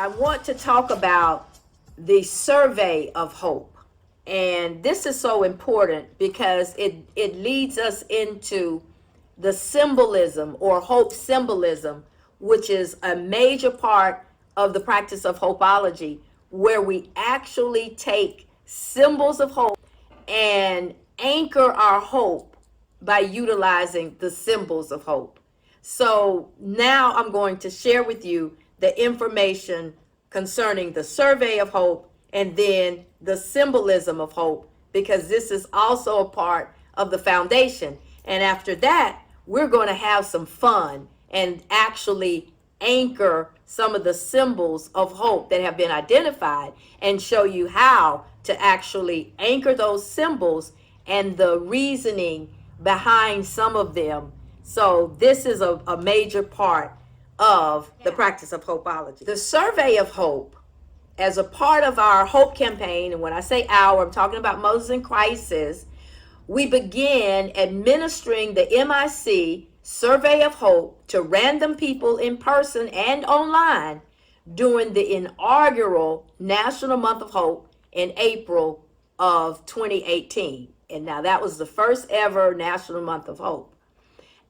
I want to talk about the survey of hope. And this is so important because it leads us into the symbolism or hope symbolism, which is a major part of the practice of Hopeology, where we actually take symbols of hope and anchor our hope by utilizing the symbols of hope. So now I'm going to share with you the information concerning the survey of hope and then the symbolism of hope, because this is also a part of the foundation. And after that, we're going to have some fun and actually anchor some of the symbols of hope that have been identified and show you how to actually anchor those symbols and the reasoning behind some of them. So this is a major part of the practice of Hopeology. The survey of hope, as a part of our hope campaign, and when I say our, I'm talking about Moses in Crisis, we begin administering the MIC survey of hope to random people in person and online during the inaugural National Month of Hope in April of 2018. And now that was the first ever National Month of Hope.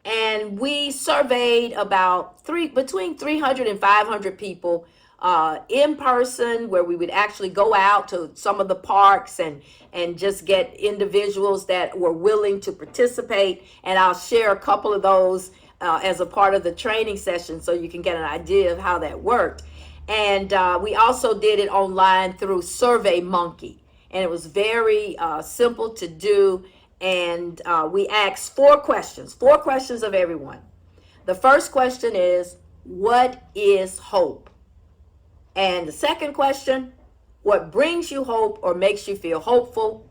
And we surveyed about between 300 and 500 people in person, where we would actually go out to some of the parks and just get individuals that were willing to participate. And I'll share a couple of those as a part of the training session so you can get an idea of how that worked. And we also did it online through SurveyMonkey. And it was very simple to do. And we asked four questions of everyone. The first question is, what is hope? And the second question, what brings you hope or makes you feel hopeful?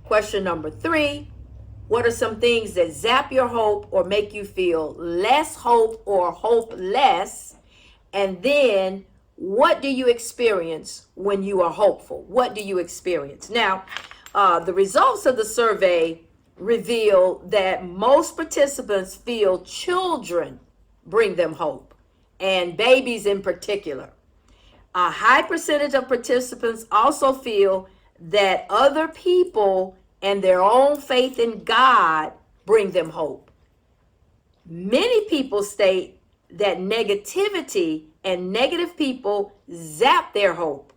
Question number 3, what are some things that zap your hope or make you feel less hope or hopeless? And then, what do you experience when you are hopeful? What do you experience? Now, the results of the survey reveal that most participants feel children bring them hope, and babies in particular. A high percentage of participants also feel that other people and their own faith in God bring them hope. Many people state that negativity and negative people zap their hope.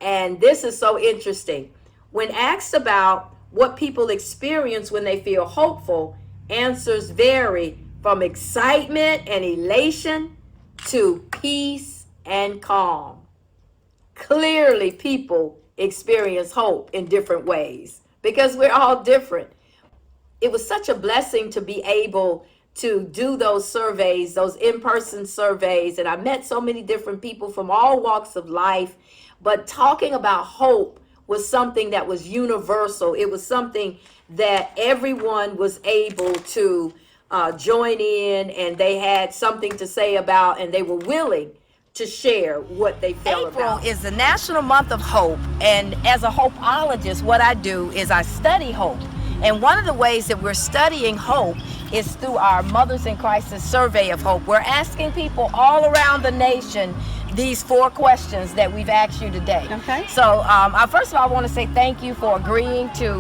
And this is so interesting. When asked about what people experience when they feel hopeful, answers vary from excitement and elation to peace and calm. Clearly, people experience hope in different ways because we're all different. It was such a blessing to be able to do those surveys, those in-person surveys, and I met so many different people from all walks of life. But talking about hope was something that was universal. It was something that everyone was able to join in, and they had something to say about, and they were willing to share what they felt about. April is the National Month of Hope, and as a hopeologist, what I do is I study hope. And one of the ways that we're studying hope is through our Mothers in Crisis survey of hope. We're asking people all around the nation these 4 questions that we've asked you today. Okay. So first of all, I want to say thank you for agreeing to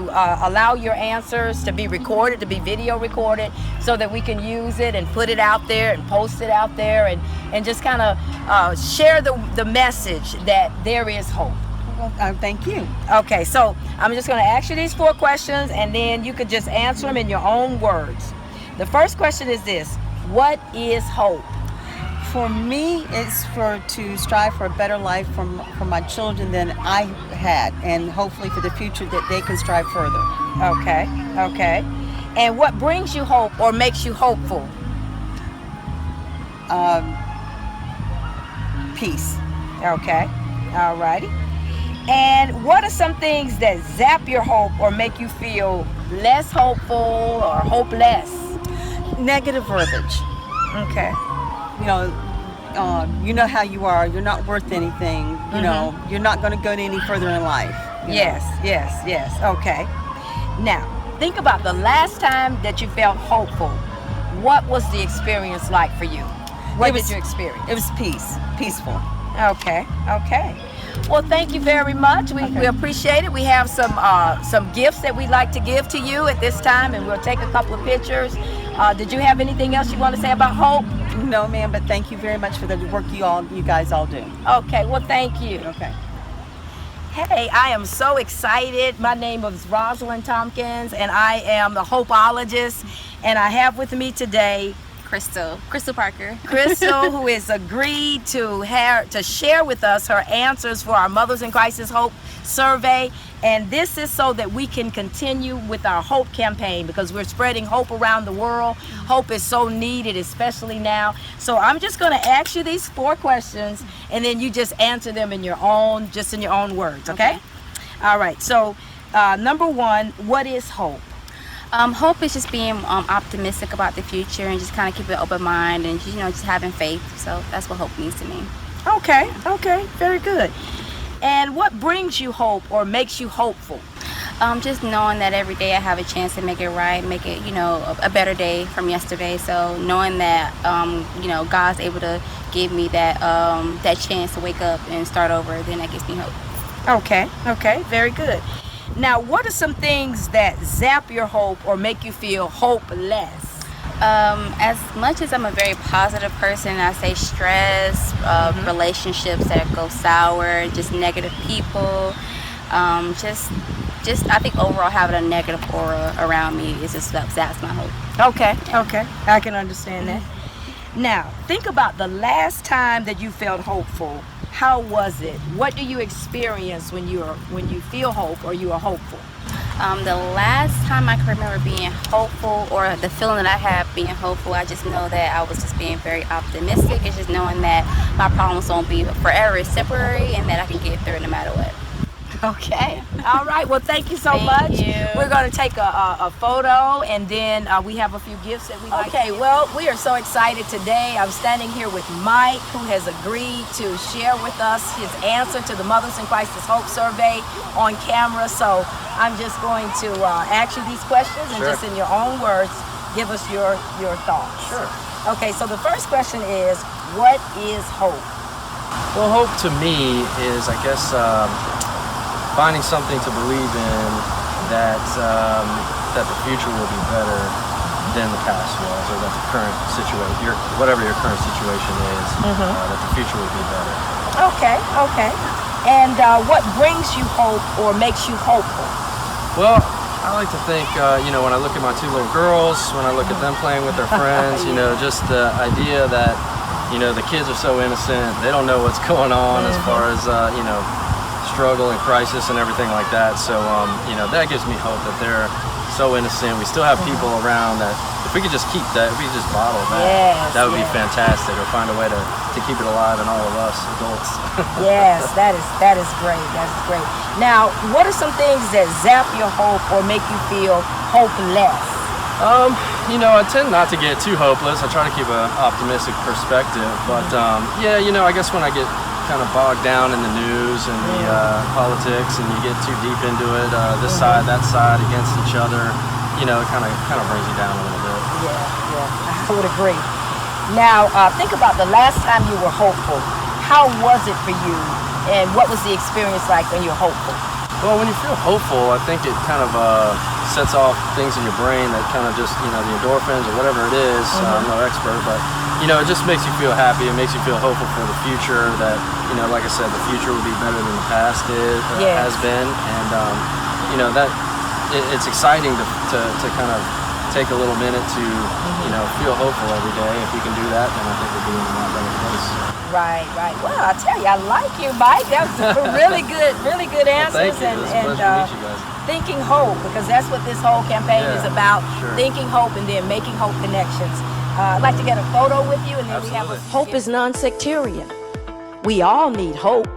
allow your answers to be recorded, to be video recorded, so that we can use it and put it out there and post it out there and just kind of share the message that there is hope. Well, thank you. Okay, so I'm just going to ask you these 4 questions, and then you could just answer them in your own words. The first question is this: what is hope? For me, it's to strive for a better life for my children than I had, and hopefully for the future that they can strive further. Okay. And what brings you hope or makes you hopeful? Peace. Okay. All righty. And what are some things that zap your hope or make you feel less hopeful or hopeless? Negative verbiage. Okay. You know how you are. You're not worth anything. You know, you're not going to go any further in life. Yes. Okay. Now, think about the last time that you felt hopeful. What was the experience like for you? What did you experience? It was peaceful. Okay. Okay. Well, thank you very much. We appreciate it. We have some gifts that we'd like to give to you at this time, and we'll take a couple of pictures. Did you have anything else you want to say about hope? No, ma'am, but thank you very much for the work you guys all do. Okay. Well, thank you. Okay. Hey, I am so excited. My name is Rosalind Tompkins, and I am the Hopeologist, and I have with me today Crystal Parker. Crystal, who has agreed to share with us her answers for our Mothers in Crisis Hope survey. And this is so that we can continue with our hope campaign, because we're spreading hope around the world. Hope is so needed, especially now. So I'm just going to ask you these 4 questions, and then you just answer them in your own words, okay? All right. So number 1, what is hope? Hope is just being optimistic about the future and just kind of keeping an open mind and just having faith. So that's what hope means to me. Okay, very good. And what brings you hope or makes you hopeful? Just knowing that every day I have a chance to make it right, make it a better day from yesterday. So knowing that God's able to give me that chance to wake up and start over, then that gives me hope. Okay, very good. Now, what are some things that zap your hope or make you feel hopeless? As much as I'm a very positive person, I say stress, relationships that go sour, just negative people, just I think overall having a negative aura around me is just that's my hope. Okay, I can understand that. Now, think about the last time that you felt hopeful. How was it? What do you experience when you feel hope or you are hopeful? The last time I can remember being hopeful, or the feeling that I had being hopeful, I just know that I was just being very optimistic. It's just knowing that my problems won't be forever, it's temporary, and that I can get through it no matter what. Okay. All right. Well, thank you so much. You. We're going to take a photo, and then we have a few gifts that we like. Okay. Well, we are so excited today. I'm standing here with Mike, who has agreed to share with us his answer to the Mothers in Crisis Hope survey on camera. So I'm just going to ask you these questions, and just in your own words, give us your thoughts. Sure. Okay. So the first question is, what is hope? Well, hope to me is, I guess, finding something to believe in that the future will be better than the past was, or that the current situation, whatever your current situation is, that the future will be better. Okay. And what brings you hope or makes you hopeful? Well, I like to think, when I look at my 2 little girls, when I look at them playing with their friends, just the idea that, the kids are so innocent, they don't know what's going on as far as, struggle and crisis and everything like that. So, that gives me hope that they're so innocent. We still have people around that, if we could just keep that, if we could just bottle that, that would be fantastic, or find a way to keep it alive in all of us adults. Yes, that is great. That's great. Now, what are some things that zap your hope or make you feel hopeless? I tend not to get too hopeless. I try to keep an optimistic perspective, but I guess when I get kind of bogged down in the news and the politics, and you get too deep into it, this side, that side against each other, it kind of brings you down a little bit. Yeah, I would agree. Now, think about the last time you were hopeful. How was it for you, and what was the experience like when you were hopeful? Well, when you feel hopeful, I think it kind of sets off things in your brain that kind of just, the endorphins or whatever it is. I'm no expert, but it just makes you feel happy. It makes you feel hopeful for the future, that, like I said, the future will be better than the past has been. And, that it's exciting to kind of take a little minute to, feel hopeful every day. If we can do that, then I think we'll be in a lot better place. Right. Well, I tell you, I like you, Mike. That was really good answers. Well, thank you. It was a pleasure to meet you guys. Thinking hope, because that's what this whole campaign is about. Sure. Thinking hope and then making hope connections. I'd like to get a photo with you, and then we have Absolutely. Hope is non-sectarian. We all need hope.